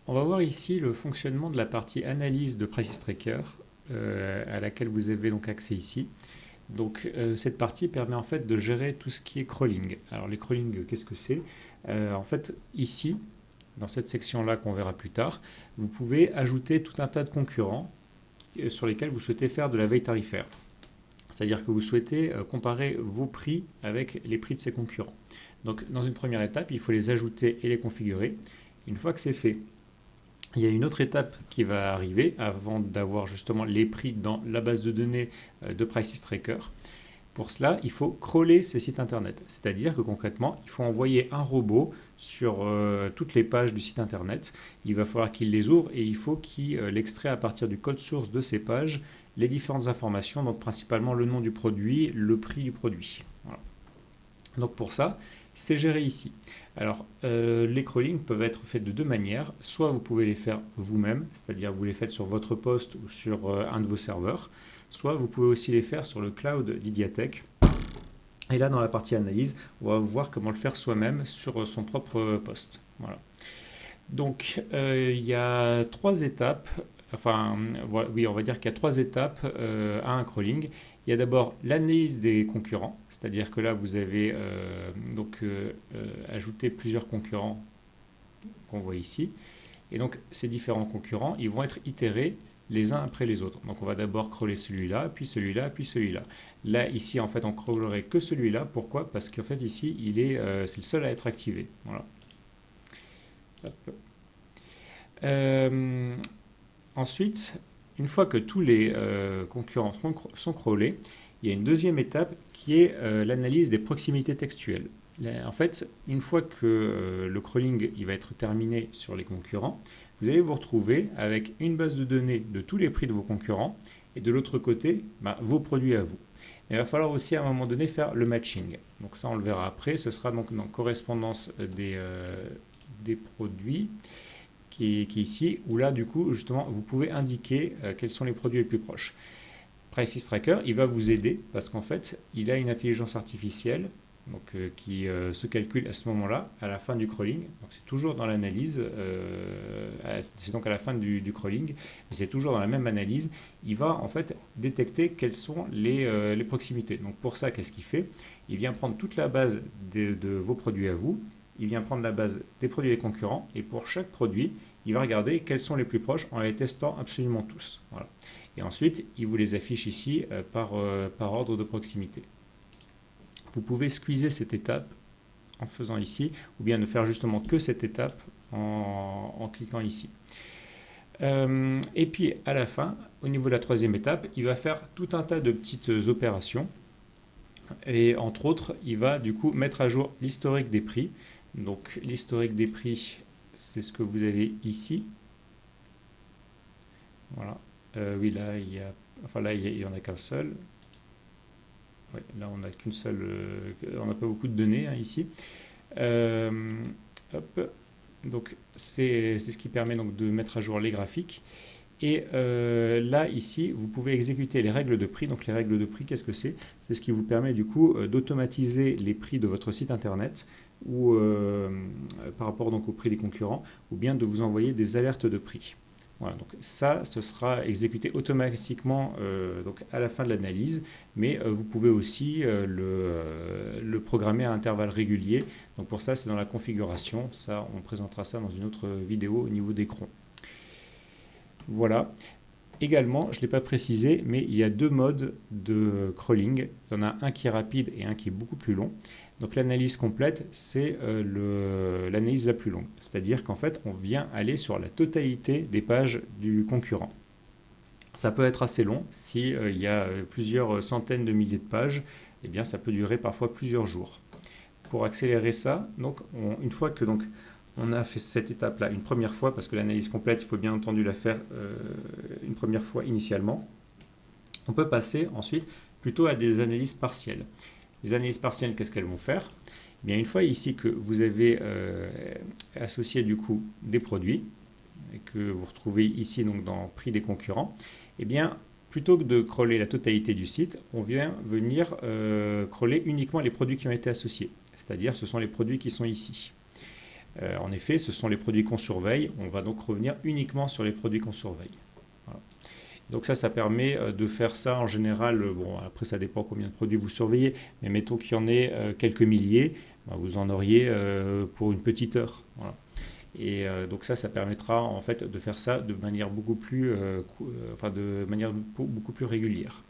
On va voir ici le fonctionnement de la partie analyse de Price Tracker à laquelle vous avez donc accès ici. Donc cette partie permet en fait de gérer tout ce qui est crawling. Alors les crawling, qu'est-ce que c'est? En fait ici, dans cette section-là qu'on verra plus tard, vous pouvez ajouter tout un tas de concurrents sur lesquels vous souhaitez faire de la veille tarifaire. C'est-à-dire que vous souhaitez comparer vos prix avec les prix de ces concurrents. Donc dans une première étape, il faut les ajouter et les configurer. Une fois que c'est fait, il y a une autre étape qui va arriver avant d'avoir justement les prix dans la base de données de Price Tracker. Pour cela, il faut crawler ces sites internet. C'est-à-dire que concrètement, il faut envoyer un robot sur toutes les pages du site internet. Il va falloir qu'il les ouvre et il faut qu'il extrait à partir du code source de ces pages les différentes informations, donc principalement le nom du produit, le prix du produit. Voilà. Donc pour ça, c'est géré ici. Alors, les crawlings peuvent être faits de deux manières. Soit vous pouvez les faire vous-même, c'est-à-dire vous les faites sur votre poste ou sur un de vos serveurs. Soit vous pouvez aussi les faire sur le cloud d'Idiatec. Et là, dans la partie analyse, on va voir comment le faire soi-même sur son propre poste. Voilà. Donc, il y a trois étapes. Enfin, voilà, oui, on va dire qu'il y a trois étapes à un crawling. Il y a d'abord l'analyse des concurrents, c'est-à-dire que là, vous avez ajouté plusieurs concurrents qu'on voit ici. Et donc, ces différents concurrents, ils vont être itérés les uns après les autres. Donc, on va d'abord crawler celui-là, puis celui-là, puis celui-là. Là, ici, en fait, on crawlerait que celui-là. Pourquoi? Parce qu'en fait, ici, c'est le seul à être activé. Voilà. Hop. Ensuite, une fois que tous les concurrents sont crawlés, il y a une deuxième étape qui est l'analyse des proximités textuelles. En fait, une fois que le crawling il va être terminé sur les concurrents, vous allez vous retrouver avec une base de données de tous les prix de vos concurrents et de l'autre côté, vos produits à vous. Mais il va falloir aussi à un moment donné faire le matching. Donc ça, on le verra après. Ce sera donc dans correspondance des produits qui est ici, où là, du coup, justement, vous pouvez indiquer quels sont les produits les plus proches. Price Tracker, il va vous aider parce qu'en fait, il a une intelligence artificielle donc, qui se calcule à ce moment-là, à la fin du crawling. Donc c'est toujours dans l'analyse, c'est donc à la fin du crawling, mais c'est toujours dans la même analyse. Il va en fait détecter quelles sont les proximités. Donc pour ça, qu'est-ce qu'il fait? Il vient prendre toute la base de vos produits à vous, il vient prendre la base des produits des concurrents, et pour chaque produit, il va regarder quels sont les plus proches en les testant absolument tous. Voilà. Et ensuite, il vous les affiche ici par ordre de proximité. Vous pouvez squeezer cette étape en faisant ici, ou bien ne faire justement que cette étape en cliquant ici. Et puis à la fin, au niveau de la troisième étape, il va faire tout un tas de petites opérations. Et entre autres, il va du coup mettre à jour l'historique des prix. Donc l'historique des prix, c'est ce que vous avez ici. Voilà. Oui, là, il n'y en a qu'un seul. Ouais, là, on n'a qu'une seule. On n'a pas beaucoup de données ici. Hop. Donc, c'est ce qui permet donc, de mettre à jour les graphiques. Et là, ici, vous pouvez exécuter les règles de prix. Donc, les règles de prix, qu'est-ce que c'est? C'est ce qui vous permet, du coup, d'automatiser les prix de votre site Internet ou par rapport donc, au prix des concurrents, ou bien de vous envoyer des alertes de prix. Voilà, donc ça, ce sera exécuté automatiquement donc à la fin de l'analyse, mais vous pouvez aussi le programmer à intervalles réguliers. Donc pour ça, c'est dans la configuration. Ça, on présentera ça dans une autre vidéo au niveau d'écran. Voilà. Également, je ne l'ai pas précisé, mais il y a deux modes de crawling. Il y en a un qui est rapide et un qui est beaucoup plus long. Donc l'analyse complète, c'est l'analyse la plus longue. C'est-à-dire qu'en fait, on vient aller sur la totalité des pages du concurrent. Ça peut être assez long. Si il y a plusieurs centaines de milliers de pages, eh bien, ça peut durer parfois plusieurs jours. Pour accélérer ça, donc, une fois que on a fait cette étape-là une première fois, parce que l'analyse complète, il faut bien entendu la faire une première fois initialement, on peut passer ensuite plutôt à des analyses partielles. Les analyses partielles, qu'est-ce qu'elles vont faire? Eh bien, une fois ici que vous avez associé du coup des produits, et que vous retrouvez ici donc dans prix des concurrents, eh bien, plutôt que de crawler la totalité du site, on vient venir crawler uniquement les produits qui ont été associés. C'est-à-dire, ce sont les produits qui sont ici. En effet, ce sont les produits qu'on surveille. On va donc revenir uniquement sur les produits qu'on surveille. Voilà. Donc ça permet de faire ça en général. Bon, après, ça dépend combien de produits vous surveillez, mais mettons qu'il y en ait quelques milliers, vous en auriez pour une petite heure. Voilà. Et donc ça permettra en fait de faire ça de manière beaucoup plus, beaucoup plus régulière.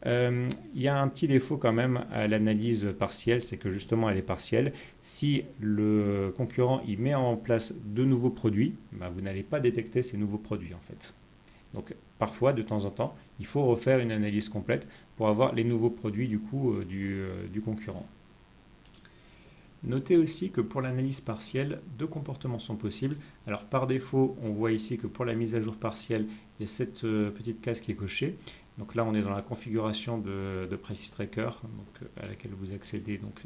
Il y a un petit défaut quand même à l'analyse partielle, c'est que justement elle est partielle. Si le concurrent il met en place de nouveaux produits, vous n'allez pas détecter ces nouveaux produits en fait. Donc parfois, de temps en temps, il faut refaire une analyse complète pour avoir les nouveaux produits du coup du concurrent. Notez aussi que pour l'analyse partielle, deux comportements sont possibles. Alors par défaut, on voit ici que pour la mise à jour partielle, il y a cette petite case qui est cochée. Donc là, on est dans la configuration de Prices Tracker, donc, à laquelle vous accédez donc,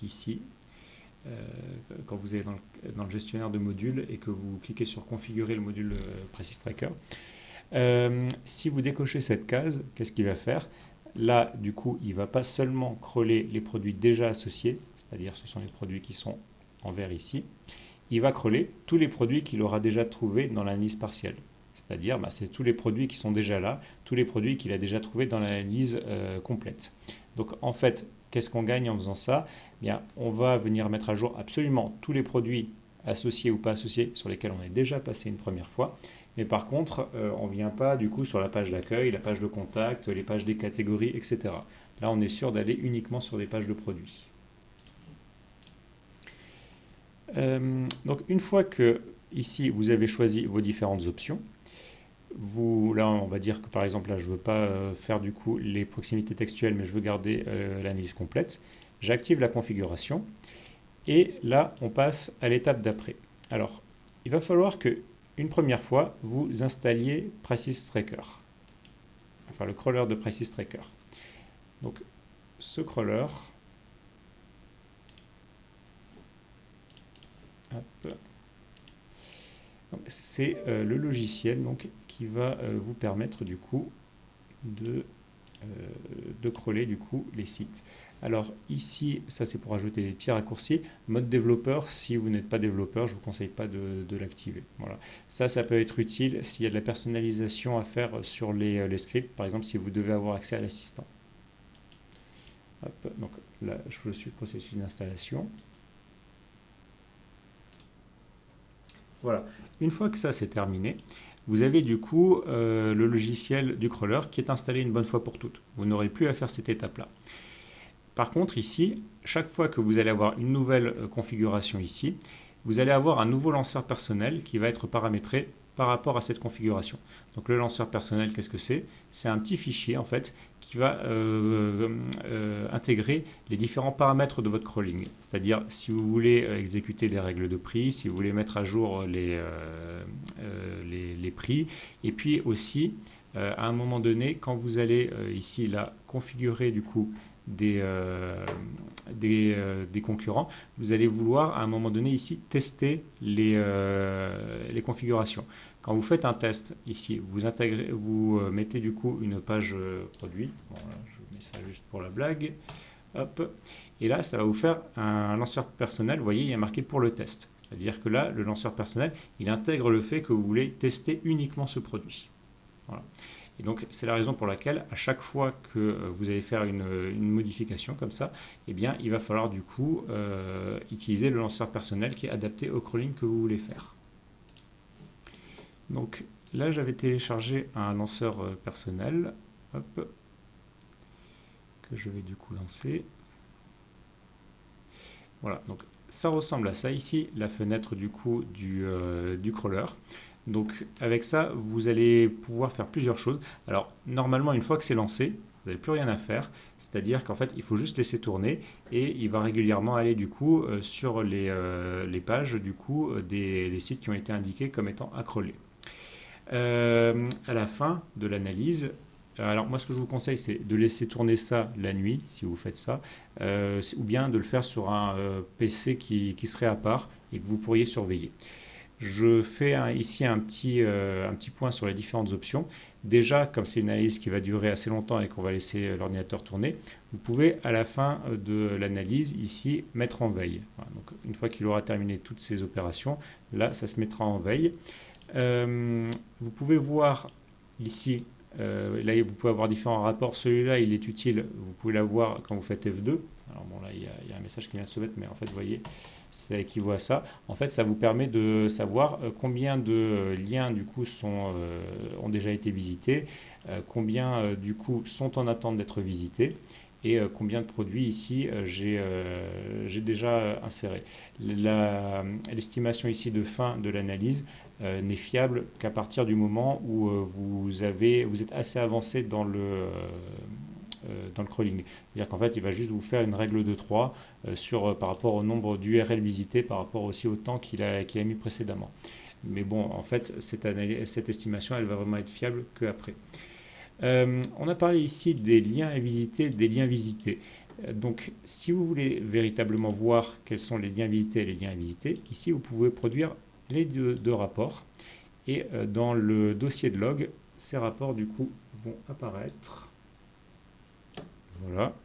ici. Quand vous allez dans le gestionnaire de modules et que vous cliquez sur configurer le module Prices Tracker. Si vous décochez cette case, qu'est-ce qu'il va faire? Là, du coup, il ne va pas seulement crawler les produits déjà associés, c'est-à-dire ce sont les produits qui sont en vert ici, il va crawler tous les produits qu'il aura déjà trouvés dans l'analyse partielle. C'est-à-dire, c'est tous les produits qui sont déjà là, tous les produits qu'il a déjà trouvés dans l'analyse complète. Donc, en fait, qu'est-ce qu'on gagne en faisant ça? Bien, on va venir mettre à jour absolument tous les produits associés ou pas associés sur lesquels on est déjà passé une première fois. Mais par contre, on ne vient pas du coup sur la page d'accueil, la page de contact, les pages des catégories, etc. Là, on est sûr d'aller uniquement sur des pages de produits. Donc, une fois que ici, vous avez choisi vos différentes options, là, on va dire que par exemple, là, je ne veux pas faire du coup les proximités textuelles, mais je veux garder l'analyse complète. J'active la configuration et là, on passe à l'étape d'après. Alors, il va falloir que une première fois, vous installiez Prices Tracker, enfin le crawler de Prices Tracker. Donc, ce crawler, c'est le logiciel donc, qui va vous permettre du coup de crawler du coup les sites. Alors ici, ça c'est pour ajouter des petits raccourcis. Mode développeur, si vous n'êtes pas développeur, je ne vous conseille pas de l'activer. Voilà. Ça peut être utile s'il y a de la personnalisation à faire sur les scripts, par exemple si vous devez avoir accès à l'assistant. Donc là, je suis le processus d'installation. Voilà. Une fois que ça c'est terminé, vous avez du coup le logiciel du crawler qui est installé une bonne fois pour toutes. Vous n'aurez plus à faire cette étape-là. Par contre, ici, chaque fois que vous allez avoir une nouvelle configuration ici, vous allez avoir un nouveau lanceur personnel qui va être paramétré par rapport à cette configuration. Donc le lanceur personnel, qu'est-ce que c'est? C'est un petit fichier en fait qui va intégrer les différents paramètres de votre crawling. C'est-à-dire si vous voulez exécuter des règles de prix, si vous voulez mettre à jour les prix, et puis aussi à un moment donné, quand vous allez ici là configurer du coup des concurrents, vous allez vouloir à un moment donné ici tester les configurations. Quand vous faites un test ici, vous mettez du coup une page produit. Bon, là, je mets ça juste pour la blague. Hop. Et là, ça va vous faire un lanceur personnel. Vous voyez, il y a marqué pour le test. C'est-à-dire que là, le lanceur personnel, il intègre le fait que vous voulez tester uniquement ce produit. Voilà. Et donc, c'est la raison pour laquelle, à chaque fois que vous allez faire une modification comme ça, eh bien, il va falloir du coup utiliser le lanceur personnel qui est adapté au crawling que vous voulez faire. Donc, là, j'avais téléchargé un lanceur personnel, hop, que je vais du coup lancer. Voilà, donc ça ressemble à ça ici, la fenêtre du coup du crawler. Donc avec ça, vous allez pouvoir faire plusieurs choses. Alors normalement, une fois que c'est lancé, vous n'avez plus rien à faire. C'est-à-dire qu'en fait, il faut juste laisser tourner et il va régulièrement aller du coup sur les pages du coup des sites qui ont été indiqués comme étant à crawler. À la fin de l'analyse, alors moi ce que je vous conseille c'est de laisser tourner ça la nuit si vous faites ça, ou bien de le faire sur un PC qui serait à part et que vous pourriez surveiller. Je fais ici un petit point sur les différentes options. Déjà, comme c'est une analyse qui va durer assez longtemps et qu'on va laisser l'ordinateur tourner, vous pouvez à la fin de l'analyse ici mettre en veille. Voilà, donc une fois qu'il aura terminé toutes ces opérations, là ça se mettra en veille. Vous pouvez voir ici, là vous pouvez avoir différents rapports. Celui-là il est utile, vous pouvez l'avoir quand vous faites F2. Alors bon là il y a un message qui vient de se mettre, mais en fait vous voyez, ça équivaut à ça. En fait ça vous permet de savoir combien de liens du coup ont déjà été visités, combien du coup sont en attente d'être visités, et combien de produits ici j'ai déjà inséré. L'estimation ici de fin de l'analyse n'est fiable qu'à partir du moment où vous êtes assez avancé dans le crawling. C'est-à-dire qu'en fait, il va juste vous faire une règle de 3 par rapport au nombre d'URL visités, par rapport aussi au temps qu'il a mis précédemment. Mais bon, en fait, cette estimation, elle va vraiment être fiable qu'après. On a parlé ici des liens à visiter, des liens visités. Donc, si vous voulez véritablement voir quels sont les liens visités et les liens à visiter, ici, vous pouvez produire les deux rapports. Et dans le dossier de log, ces rapports, du coup, vont apparaître. Voilà.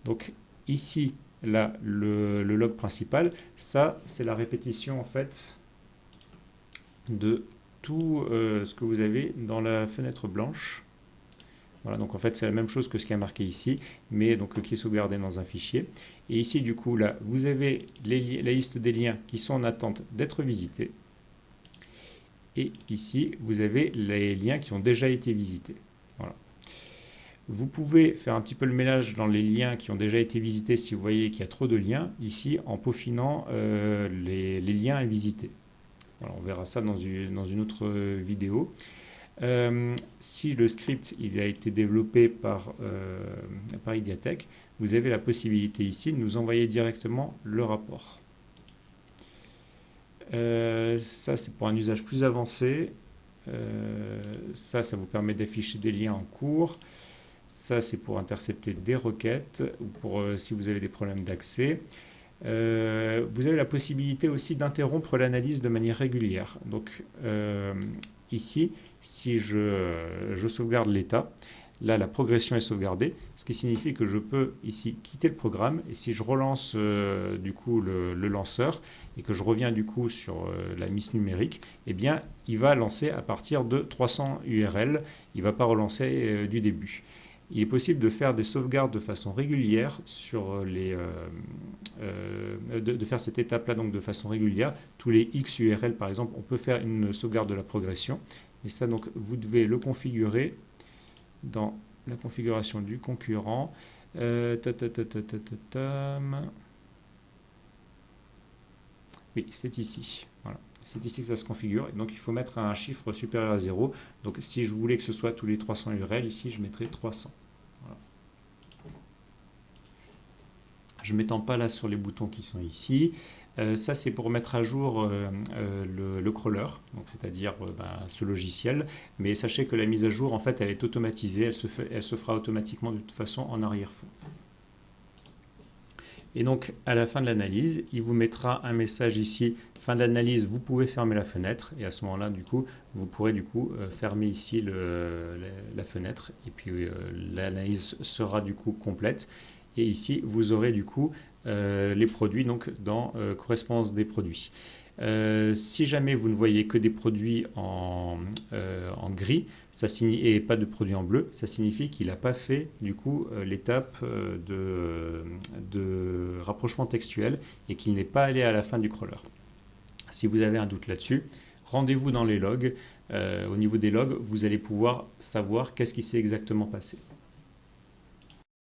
Donc, ici, là, le log principal, ça, c'est la répétition, en fait, de tout ce que vous avez dans la fenêtre blanche. Voilà, donc en fait c'est la même chose que ce qui est marqué ici, mais donc qui est sauvegardé dans un fichier. Et ici du coup là, vous avez la liste des liens qui sont en attente d'être visités. Et ici, vous avez les liens qui ont déjà été visités. Voilà. Vous pouvez faire un petit peu le ménage dans les liens qui ont déjà été visités si vous voyez qu'il y a trop de liens, ici en peaufinant les liens à visiter. Voilà, on verra ça dans une autre vidéo. Si le script il a été développé par Idiatec, vous avez la possibilité ici de nous envoyer directement le rapport. Ça c'est pour un usage plus avancé. Ça vous permet d'afficher des liens en cours. Ça c'est pour intercepter des requêtes ou pour si vous avez des problèmes d'accès. Vous avez la possibilité aussi d'interrompre l'analyse de manière régulière. Donc ici, si je sauvegarde l'état, là la progression est sauvegardée, ce qui signifie que je peux ici quitter le programme, et si je relance du coup le lanceur et que je reviens du coup sur la miss numérique, eh bien il va lancer à partir de 300 URL, il ne va pas relancer du début. Il est possible de faire des sauvegardes de façon régulière sur de faire cette étape-là donc de façon régulière. Tous les X URL, par exemple, on peut faire une sauvegarde de la progression. Et ça, donc, vous devez le configurer dans la configuration du concurrent. Oui, c'est ici. Voilà. C'est ici que ça se configure. Et donc, il faut mettre un chiffre supérieur à 0. Donc, si je voulais que ce soit tous les 300 URL, ici, je mettrais 300. Voilà. Je ne m'étends pas là sur les boutons qui sont ici. Ça, c'est pour mettre à jour le crawler, c'est-à-dire ce logiciel. Mais sachez que la mise à jour, en fait, elle est automatisée. Elle se fera automatiquement de toute façon en arrière-fond. Et donc, à la fin de l'analyse, il vous mettra un message ici, fin de l'analyse, vous pouvez fermer la fenêtre. Et à ce moment-là, du coup, vous pourrez du coup fermer ici la fenêtre. Et puis, l'analyse sera du coup complète. Et ici, vous aurez du coup les produits donc dans correspondance des produits. Si jamais vous ne voyez que des produits en gris et pas de produits en bleu, ça signifie qu'il n'a pas fait du coup l'étape de rapprochement textuel et qu'il n'est pas allé à la fin du crawler. Si vous avez un doute là-dessus, rendez-vous dans les logs. Au niveau des logs, vous allez pouvoir savoir qu'est-ce qui s'est exactement passé.